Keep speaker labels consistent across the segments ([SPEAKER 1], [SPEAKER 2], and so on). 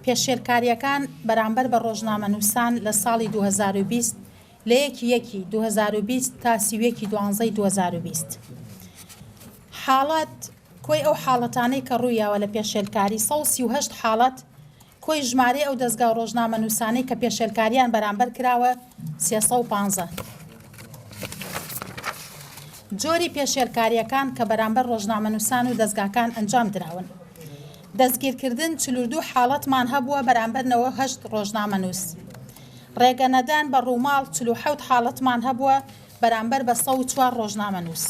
[SPEAKER 1] پێشێلکاریەکان بەرامبەر بە ڕۆژنامەنووسان لە ساڵی 2020 لە 1 2020 تا 31 12 2020 حاڵات کۆی ئەو حاڵەتانەی کە ڕوویاوە لە پێشێلکاری 138 حاڵەت کۆی ژمارەی ئەو دەستگا و ڕۆژنامەنووسانەی کە پێشێلکاریان بەرامبەر کراوە 315 جۆری پێشێلکاریەکان کە بەرامبەر ڕۆژنامەنووسان و دەستگاکان ئەنجام دراون دەستگیرکردن 42 حاڵەتمان هەبووە بەرامبەرنەوە 8 ڕۆژنامەنووس ڕێگەنەدان بە ڕووماڵ 47 حاڵەتمان هەبووە بەرامبەر بە 104 ڕۆژنامەنووس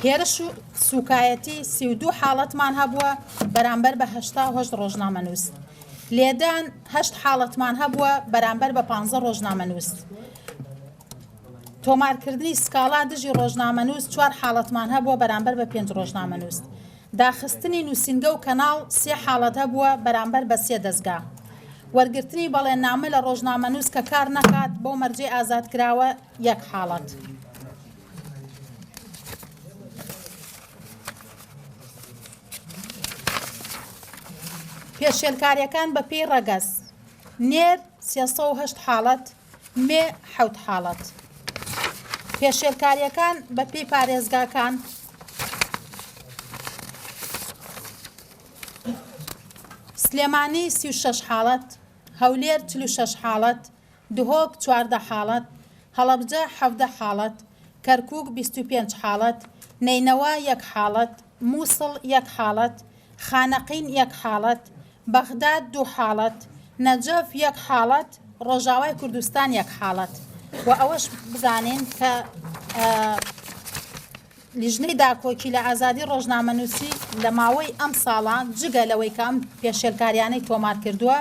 [SPEAKER 1] هێرش و سوکایەتی 32 حاڵەتمان هەبووە بەرامبەر بە 88 ڕۆژنامەنووس لێدان 8 حاڵەتمان هەبووە بەرامبەر بە 15 ڕۆژنامەنووس تۆمارکردنی سکاڵا دژی ڕۆژنامەنووس 4 حاڵەتمان هەبووە بەرامبەر بە 5 ڕۆژنامەنووس داخستنی نووسینگە و کەناڵ 3 حاڵەت هەبووە بەرامبەر بە 3 دەستگا وەرگرتنی بەڵێننامە لە ڕۆژنامەنووس کە کار نەکات بۆ مەرجێ ئازادکراوە 1 حاڵەت پێشێلکاریەکان بە پێی ڕەگەز نێر 308 حاڵەت مێ 7 حاڵەت پێشێلکاریەکان بە پێی پارێزگاکان سلێمانی 36 حاڵەت هەولێر 46 حاڵەت دهۆک 14 حاڵەت هەڵەبجە 17 حاڵەت کەرکووک 25 حاڵەت نەینەوە 1 حاڵەت مووسڵ 1 حاڵەت خانەقین 1 حاڵەت بەغداد 2 حاڵەت نەجەف 1 حاڵەت ڕۆژاوای کوردستان 1 حاڵەت و ئەوەش بزانین کە لیژنەی داکۆکی لە ئازادی ڕۆژنامەنووسی لە ماوەی ئەم ساڵە جگە لەوەی کە ئەم پێشێلکاریانەی تۆمار کردووە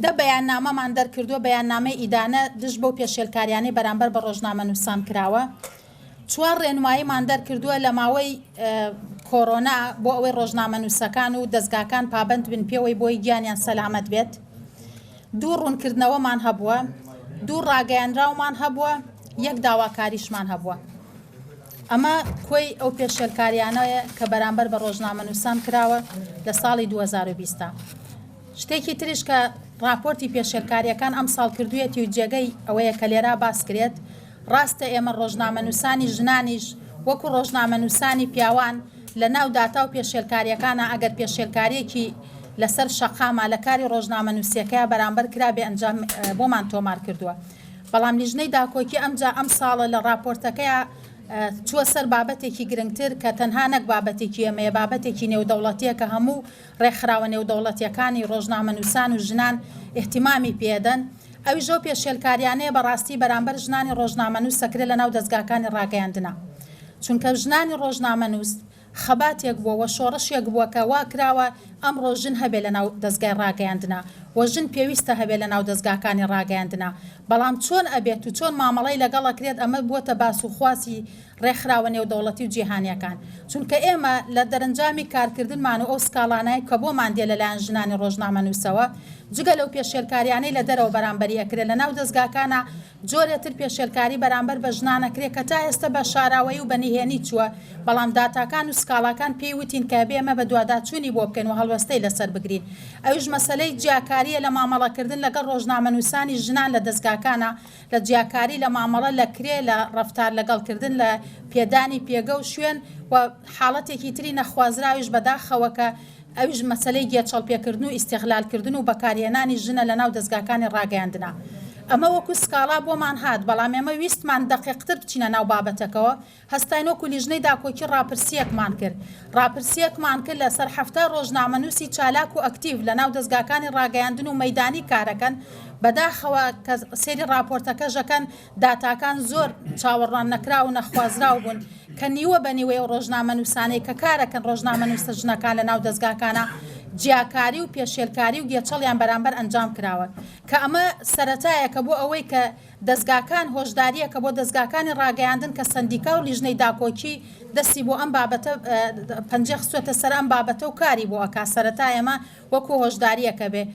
[SPEAKER 1] دە بەیاننامەمان دەرکردووە بەیاننامەی ئیدانە دژ بۆ پێشێلکاریانەی بەرامبەر بە ڕۆژنامەنووسان کراوە 4 ڕێنماییمان دەرکردووە لە ماوەی کۆرۆنا بۆ ئەوەی ڕۆژنامەنووسەکان و دەستگاکان پابند بن پێوەی بۆی گیانیان سەلامەت بێت 2 ڕوونکردنەوەمان هەبووە 2 ڕاگەیاندراومان هەبووە 1 داواکاریشمان هەبووە ئەمە کۆی ئەو پێشێلکاریانەیە کە بەرامبەر بە ڕۆژنامەنووسان کراوە لە ساڵی 2020 شتێکی تریش کە راپۆرتی پێشێلکاریەکان ئەم ساڵ کردوویەتی و جێگەی ئەوەیە کە لێرا باس کرێت ڕاستە ئێمە ڕۆژنامەنووسانی ژنانیش وەکو ڕۆژنامەنووسانی پیاوان لە ناو داتا و پێشێلکاریەکانە ئەگەر پێشێلکاریەکی لەسەر شەقامە لە کاری ڕۆژنامەنووسیەکەیە بەرامبەر کرا بێ ئەنجام بۆمان تۆمار کردووە بەڵام لیژنەی داکۆکی ئەم ساڵە لە راپۆرتەکەیە چووە سەر بابەتێکی گرنگتر کە تەنها نەک بابەتێکی ئەمەیە بابەتێکی نێودەوڵەتیە کە هەموو ڕێکخراوە نێودەوڵەتیەکانی ڕۆژنامەنووسان و ژنان احتیمامی پێدەن ئەوی ژۆ پێشێلکاریانەیە بەڕاستی بەرامبەر ژنانی ڕۆژنامەنووس سەکرێت لە ناو دەستگاکانی ڕاگەیاندنە چونکە ژنانی ڕۆژنامەنووس خەباتێک بووە شۆڕشێک بووە کە وا کراوە ئەمڕۆ ژن هەبێ لە ناو دەستگای ڕاگەیاندنە و ژن پێویستە هەبێ لە ناو دەستگاکانی ڕاگەیاندنە بەڵام چۆن ئەبێت و چۆن مامەڵەی لەگەڵەکرێت ئەمە بووەتە باس و خواسی ڕێکخراوە نێودەوڵەتی و جیهانیەکان چونکە ئێمە لە دەرەنجامی کارکردنمان و ئەو سکاڵانەیە کە بۆمان دێ لەلایەن ژنانی ڕۆژنامەنووسەوە جگە لەو پێشێلکاریانەی لە دەرەوە بەرامبەری ئەکرێت لە ناو دەستگاکانە جۆرێتر پێشێلکاری بەرامبەر بە ژنانەکرێت کە تا ئێستا بە شاراوەی و بەنیهێنی چووە بەڵام داتاکان و سکاڵاکان پێی وتین کە بێمە بە دوواداچوونی بۆ بکەین و هەڵوەستەی لەسەر بگرین ئەوش مەسەلەی جیاکاریە لە مامەڵەکردن لەگەڵ ڕۆژنامەنووسانی ژنان لە دەستگاکانە لە جیاکاری لە مامەڵە لە کرێ لە ڕەفتار لەگەڵکردن لە پێدانی پێگە و شوێن و حاڵەتێکی تری نەخوازراویش بەداخەوە کە ئەویش مەسەلەی گێچەڵپێکردن و ئیستیغلالکردن و بەکارهێنانی ژنە لە ناو دەستگاکانی ڕاگەیاندنە ئەمە وەکو سکاڵا بۆمان هات بەڵام ئێمە ویستمان دەقیقتر بچینە ناو بابەتەکەەوە هەستاینۆکو لیژنەی داکۆکی ڕاپرسیەکمان کرد ڕاپرسیەکمان کرد لەسەر 7 ڕۆژنامەنووسی چالاک و ئەکتیڤ لە ناو دەستگاکانی ڕاگەیاندن و مەیدانی کارەکەن بەداخەوە کە سێری راپۆرتەکەژەکەن داتاکان زۆر چاوەڕوان نەکرا و نەخوازراو بوون کە نیوە بە نیوەی و ڕۆژنامەنووسانەی کە کارەکەن ڕۆژنامەنووسە ژنەکان لە ناو دەستگاکانە جیاکاری و پێشێلکاری و گێچەڵیان بەرامبەر ئەنجام کراوە کە ئەمە سەرەتایەکە بۆ ئەوەی کە دەستگاکان هۆشداریە کە بۆ دەستگاکانی ڕاگەیاندن کە سەندیکا و لیژنەی داکۆکی دەستی بۆ ئەم بابەتە پەنجە خستوێتە سەر ئەم بابەتە و کاری بۆ ئەکا سەرەتا ئێمە وەکو هۆشداریەکە بێ